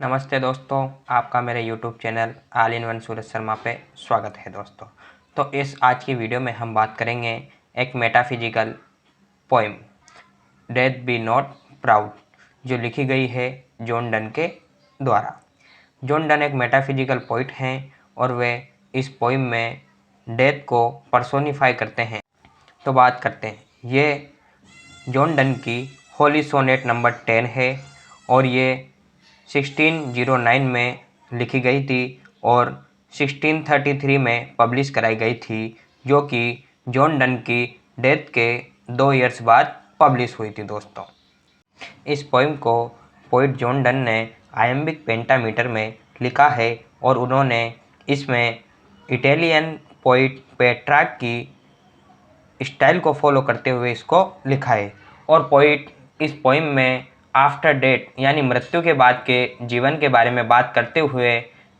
नमस्ते दोस्तों, आपका मेरे YouTube channel all in one Suraj Sharma पे स्वागत है दोस्तों। तो इस आज की वीडियो में हम बात करेंगे एक metaphysical poem death B not proud, जो लिखी गई है जॉन डन के द्वारा। जॉन डन एक मेटाफिजिकल पोइट हैं और वे इस पोइम में डेथ को पर्सोनिफाई करते हैं। तो बात करते हैं, ये जॉन डन की होली सोनेट नंबर 10 है और ये 1609 में लिखी गई थी और 1633 में पब्लिश कराई गई थी, जो कि जॉन डन की डेथ के 2 ईयर्स बाद पब्लिश हुई थी दोस्तों। इस पोइम को पोइट जॉन डन ने आयम्बिक पेंटामीटर में लिखा है और उन्होंने इसमें इटालियन पोइट पेट्रार्क की स्टाइल को फॉलो करते हुए इसको लिखा है। और पोइट इस पोइम में आफ्टर डेथ यानी मृत्यु के बाद के जीवन के बारे में बात करते हुए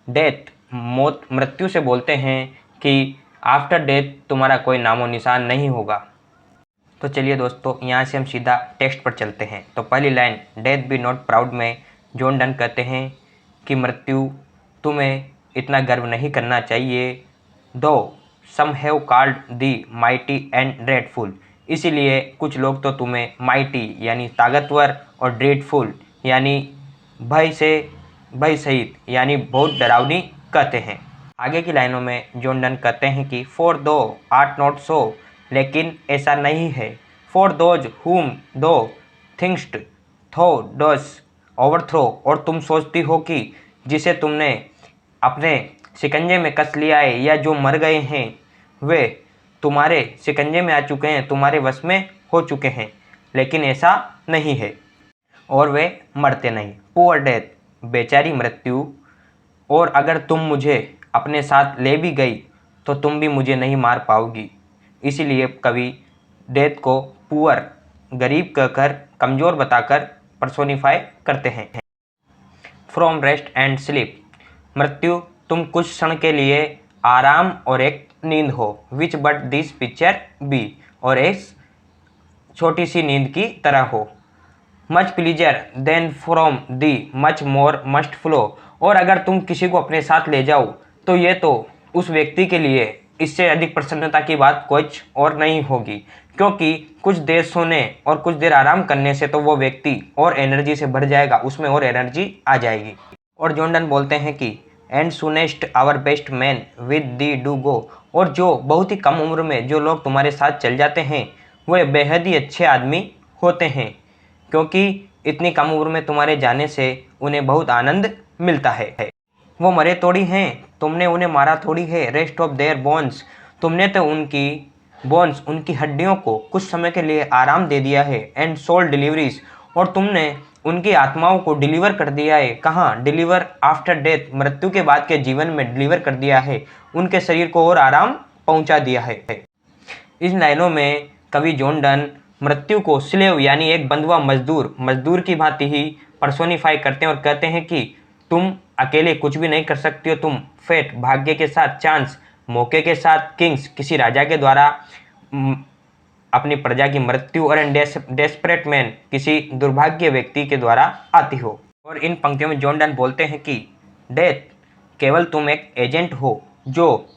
डेथ मौत मृत्यु से बोलते हैं कि आफ्टर डेथ तुम्हारा कोई नामो निशान नहीं होगा। तो चलिए दोस्तों, यहाँ से हम सीधा टेक्स्ट पर चलते हैं। तो पहली line death B not proud में जॉन डन कहते हैं कि मृत्यु तुम्हें इतना गर्व नहीं करना चाहिए, though some have called thee mighty and dreadful, इसीलिए कुछ लोग तो तुम्हें माइटी यानी ताकतवर और ड्रेडफुल यानी भय सहित यानी बहुत डरावनी कहते हैं। आगे की लाइनों में जॉन डन कहते हैं कि फॉर दो आर्ट नॉट सो, लेकिन ऐसा नहीं है। फॉर दोज हुम दो थिंग्स्ट थो डस ओवरथ्रो, और तुम सोचती हो कि जिसे तुमने अपने शिकंजे में कस लिया है या जो मर गए हैं वे तुम्हारे शिकंजे में आ चुके हैं, तुम्हारे वश में हो चुके हैं, लेकिन ऐसा नहीं है और वे मरते नहीं। पुअर डेथ, बेचारी मृत्यु, और अगर तुम मुझे अपने साथ ले भी गई तो तुम भी मुझे नहीं मार पाओगी। इसीलिए कवि डेथ को पुअर गरीब कहकर, कमज़ोर बताकर पर्सोनिफाई करते हैं। फ्रॉम रेस्ट एंड स्लीप, मृत्यु तुम कुछ क्षण के लिए आराम और एक नींद हो, which but this picture be, और एक छोटी सी नींद की तरह हो। Much pleasure then from thee much more must flow, और अगर तुम किसी को अपने साथ ले जाओ तो ये तो उस व्यक्ति के लिए इससे अधिक प्रसन्नता की बात कुछ और नहीं होगी, क्योंकि कुछ देर सोने और कुछ देर आराम करने से तो वो व्यक्ति और एनर्जी से भर जाएगा, उसमें और एनर्जी आ जाएगी। और जॉन डन बोलते हैं कि and soonest our best men with thee do go, और जो बहुत ही कम उम्र में जो लोग तुम्हारे साथ चल जाते हैं वे बेहद ही अच्छे आदमी होते हैं, क्योंकि इतनी कम उम्र में तुम्हारे जाने से उन्हें बहुत आनंद मिलता है। वो मरे थोड़ी हैं, तुमने उन्हें मारा थोड़ी है। रेस्ट ऑफ देयर बोन्स, तुमने तो उनकी बोन्स उनकी हड्डियों को कुछ समय के लिए आराम दे दिया है। एंड सोल डिलीवरीज, और तुमने उनकी आत्माओं को डिलीवर कर दिया है। कहाँ डिलीवर? आफ्टर डेथ, मृत्यु के बाद के जीवन में डिलीवर कर दिया है, उनके शरीर को और आराम पहुंचा दिया है। इन लाइनों में कवि जॉन डन मृत्यु को स्लेव यानी एक बंधुआ मजदूर की भांति ही पर्सोनिफाई करते हैं और कहते हैं कि तुम अकेले कुछ भी नहीं कर सकती हो, तुम फेट भाग्य के साथ, चांस मौके के साथ, किंग्स किसी राजा के द्वारा अपनी प्रजा की मृत्यु, और डेस्परेट मैन किसी दुर्भाग्य व्यक्ति के द्वारा आती हो। और इन पंक्तियों में जॉन डन बोलते हैं कि डेथ केवल तुम एक एजेंट हो जो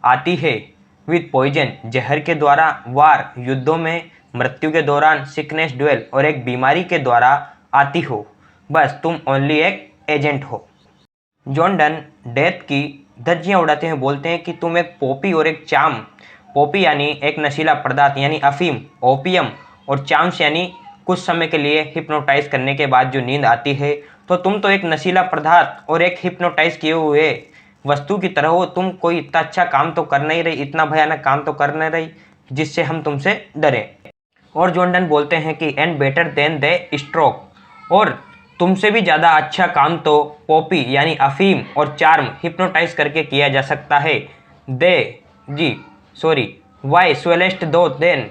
आती है विद पॉइजन, जहर के द्वारा, वार युद्धों में, मृत्यु के दौरान, सिकनेस ड्वेल, और एक बीमारी के द्वारा आती हो। बस तुम ओनली एक एजेंट हो। जॉन डन डेथ की धज्जियां उड़ाते हैं, बोलते हैं कि तुम एक पोपी और एक चाम, पोपी यानी एक नशीला पदार्थ यानी अफीम, ओपियम, और चाम्स यानी कुछ समय के लिए हिप्नोटाइज करने के बाद जो नींद आती है, तो तुम तो एक नशीला पदार्थ और एक हिप्नोटाइज किए हुए वस्तु की तरह हो। तुम कोई इतना अच्छा काम तो कर नहीं रही, इतना भयानक काम तो कर नहीं रही जिससे हम तुमसे डरें। और जॉन डन बोलते हैं कि and better than they stroke, और तुमसे भी ज़्यादा अच्छा काम तो पॉपी यानी अफीम और चार्म हिप्नोटाइज करके किया जा सकता है। वाई स्वेलेस्ट दो देन,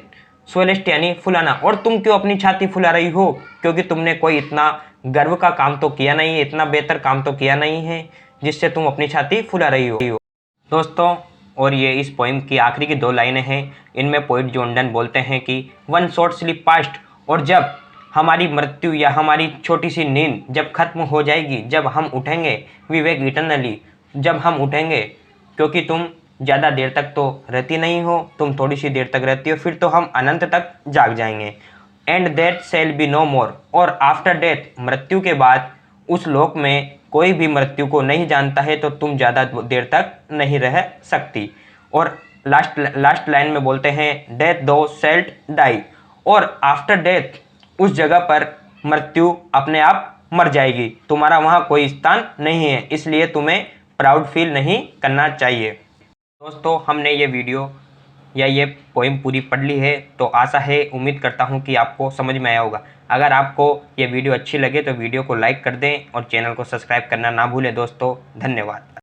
स्वेलेस्ट यानी फुलाना, और तुम क्यों अपनी छाती फुला रही हो? क्योंकि तुमने कोई इतना गर्व का काम तो किया नहीं है, इतना बेहतर काम तो किया नहीं है जिससे तुम अपनी छाती फुला रही हो दोस्तों। और ये इस पोइम की आखिरी की 2 लाइनें हैं। इनमें पोइट जॉन डन बोलते हैं कि वन शॉट स्लिप पास्ट, और जब हमारी मृत्यु या हमारी छोटी सी नींद जब खत्म हो जाएगी, जब हम उठेंगे, वी वेक इटर्नली, जब हम उठेंगे, क्योंकि तुम ज़्यादा देर तक तो रहती नहीं हो, तुम थोड़ी सी देर तक रहती हो, फिर तो हम अनंत तक जाग जाएंगे। And that shall be no more, और आफ्टर डेथ, मृत्यु के बाद उस लोक में कोई भी मृत्यु को नहीं जानता है, तो तुम ज़्यादा देर तक नहीं रह सकती। और लास्ट लाइन में बोलते हैं डेथ दो शेल्ट डाई, और आफ्टर डेथ उस जगह पर मृत्यु अपने आप मर जाएगी, तुम्हारा वहाँ कोई स्थान नहीं है, इसलिए तुम्हें प्राउड फील नहीं करना चाहिए। दोस्तों, हमने ये वीडियो या ये पोएम पूरी पढ़ ली है, तो आशा है, उम्मीद करता हूँ कि आपको समझ में आया होगा। अगर आपको ये वीडियो अच्छी लगे तो वीडियो को लाइक कर दें और चैनल को सब्सक्राइब करना ना भूलें दोस्तों। धन्यवाद।